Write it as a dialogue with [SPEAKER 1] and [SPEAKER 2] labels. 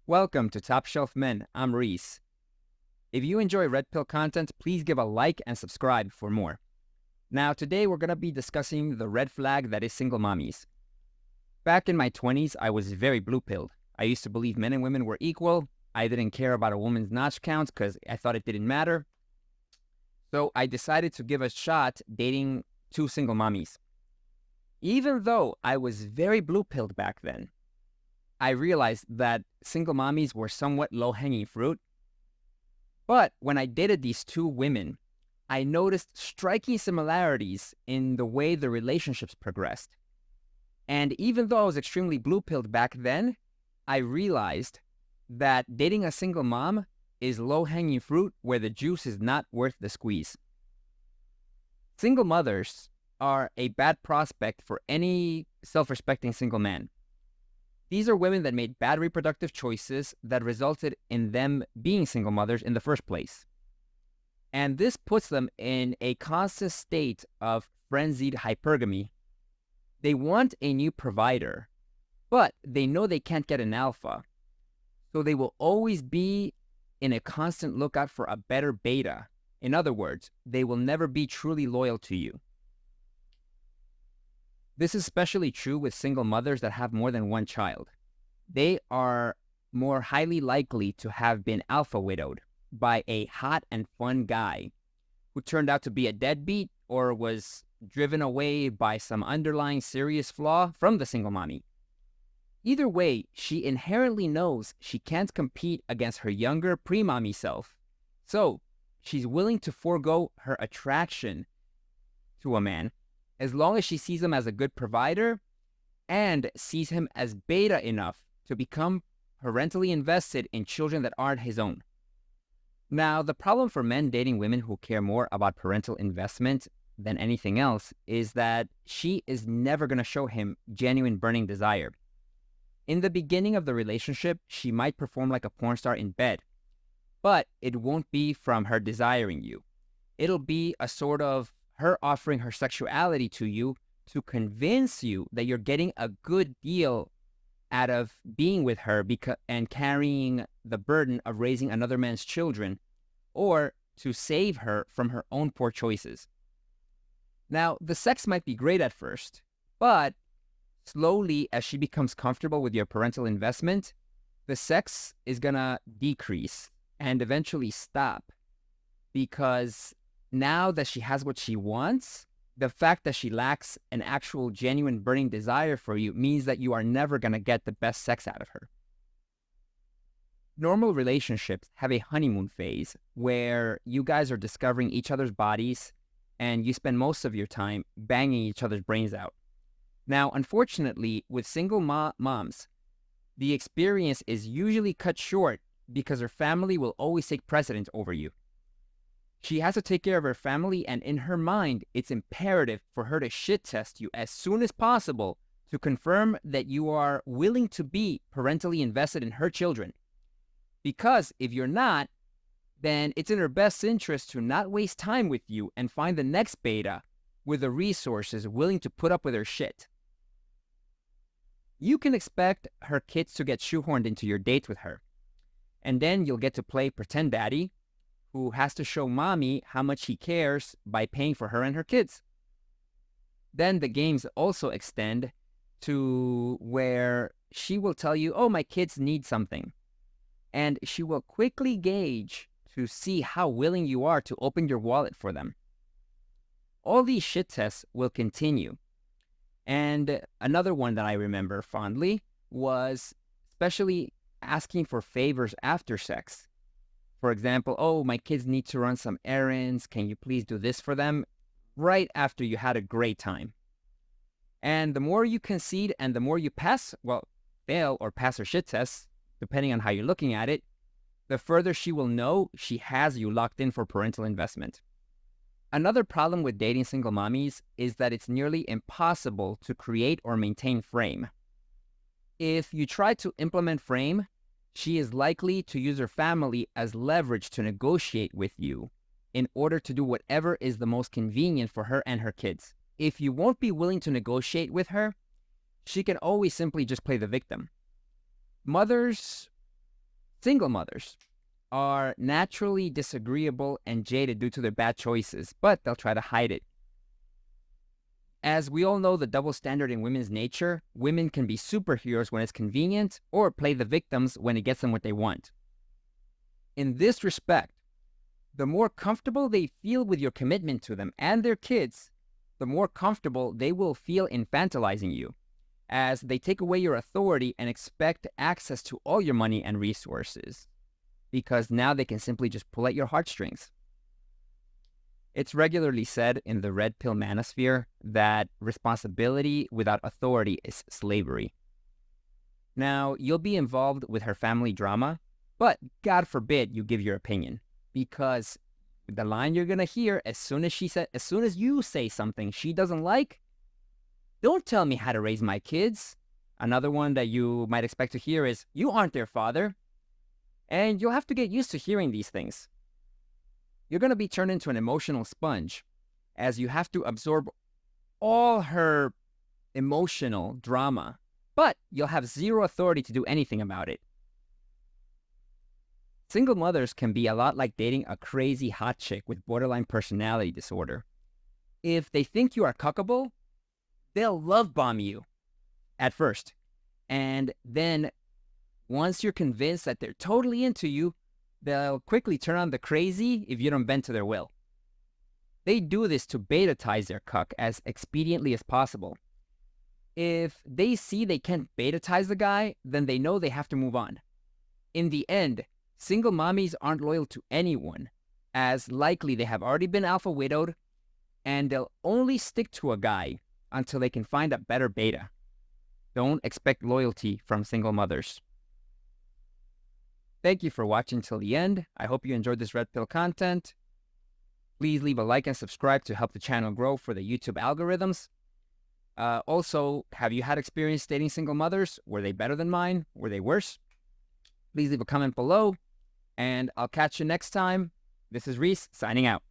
[SPEAKER 1] Welcome to Top Shelf Men. I'm Reese. If you enjoy Red Pill content, please give a like and subscribe for more. Now, today we're going to be discussing the red flag that is single mommies. Back in my 20s, I was very blue-pilled. I used to believe men and women were equal. I didn't care about a woman's notch count because I thought it didn't matter. So I decided to give a shot dating two single mommies. Even though I was very blue-pilled back then, I realized that single mommies were somewhat low-hanging fruit. But when I dated these two women, I noticed striking similarities in the way the relationships progressed. And even though I was extremely blue-pilled back then, I realized that dating a single mom is low-hanging fruit where the juice is not worth the squeeze. Single mothers are a bad prospect for any self-respecting single man. These are women that made bad reproductive choices that resulted in them being single mothers in the first place. And this puts them in a constant state of frenzied hypergamy. They want a new provider, but they know they can't get an alpha. So they will always be in a constant lookout for a better beta. In other words, they will never be truly loyal to you. This is especially true with single mothers that have more than one child. They are more highly likely to have been alpha widowed by a hot and fun guy who turned out to be a deadbeat or was driven away by some underlying serious flaw from the single mommy. Either way, she inherently knows she can't compete against her younger pre-mommy self, so she's willing to forego her attraction to a man as long as she sees him as a good provider and sees him as beta enough to become parentally invested in children that aren't his own. Now, the problem for men dating women who care more about parental investment than anything else is that she is never going to show him genuine burning desire. In the beginning of the relationship, she might perform like a porn star in bed, but it won't be from her desiring you. It'll be a sort of her offering her sexuality to you to convince you that you're getting a good deal out of being with her and carrying the burden of raising another man's children, or to save her from her own poor choices. Now, the sex might be great at first, but slowly as she becomes comfortable with your parental investment, the sex is gonna decrease and eventually stop, because now that she has what she wants, the fact that she lacks an actual genuine burning desire for you means that you are never going to get the best sex out of her. Normal relationships have a honeymoon phase where you guys are discovering each other's bodies and you spend most of your time banging each other's brains out. Now, unfortunately, with single moms, the experience is usually cut short because her family will always take precedence over you. She has to take care of her family, and in her mind, it's imperative for her to shit test you as soon as possible to confirm that you are willing to be parentally invested in her children. Because if you're not, then it's in her best interest to not waste time with you and find the next beta with the resources willing to put up with her shit. You can expect her kids to get shoehorned into your date with her, and then you'll get to play pretend daddy, who has to show mommy how much he cares by paying for her and her kids. Then the games also extend to where she will tell you, oh, my kids need something. And she will quickly gauge to see how willing you are to open your wallet for them. All these shit tests will continue. And another one that I remember fondly was especially asking for favors after sex. For example, oh, my kids need to run some errands. Can you please do this for them? Right after you had a great time. And the more you concede and the more you fail or pass her shit tests, depending on how you're looking at it, the further she will know she has you locked in for parental investment. Another problem with dating single mommies is that it's nearly impossible to create or maintain frame. If you try to implement frame, she is likely to use her family as leverage to negotiate with you in order to do whatever is the most convenient for her and her kids. If you won't be willing to negotiate with her, she can always simply just play the victim. Mothers Single mothers are naturally disagreeable and jaded due to their bad choices, but they'll try to hide it. As we all know the double standard in women's nature, women can be superheroes when it's convenient or play the victims when it gets them what they want. In this respect, the more comfortable they feel with your commitment to them and their kids, the more comfortable they will feel infantilizing you, as they take away your authority and expect access to all your money and resources, because now they can simply just pull at your heartstrings. It's regularly said in the red pill manosphere that responsibility without authority is slavery. Now, you'll be involved with her family drama, but God forbid you give your opinion, because the line you're gonna hear as soon as you say something she doesn't like, don't tell me how to raise my kids. Another one that you might expect to hear is, you aren't their father. And you'll have to get used to hearing these things. You're going to be turned into an emotional sponge, as you have to absorb all her emotional drama, but you'll have zero authority to do anything about it. Single mothers can be a lot like dating a crazy hot chick with borderline personality disorder. If they think you are cuckable, they'll love bomb you at first. And then once you're convinced that they're totally into you, they'll quickly turn on the crazy if you don't bend to their will. They do this to beta-tize their cuck as expediently as possible. If they see they can't beta-tize the guy, then they know they have to move on. In the end, single mommies aren't loyal to anyone, as likely they have already been alpha widowed, and they'll only stick to a guy until they can find a better beta. Don't expect loyalty from single mothers. Thank you for watching till the end. I hope you enjoyed this red pill content. Please leave a like and subscribe to help the channel grow for the YouTube algorithms. Also, have you had experience dating single mothers? Were they better than mine? Were they worse? Please leave a comment below, and I'll catch you next time. This is Reese, signing out.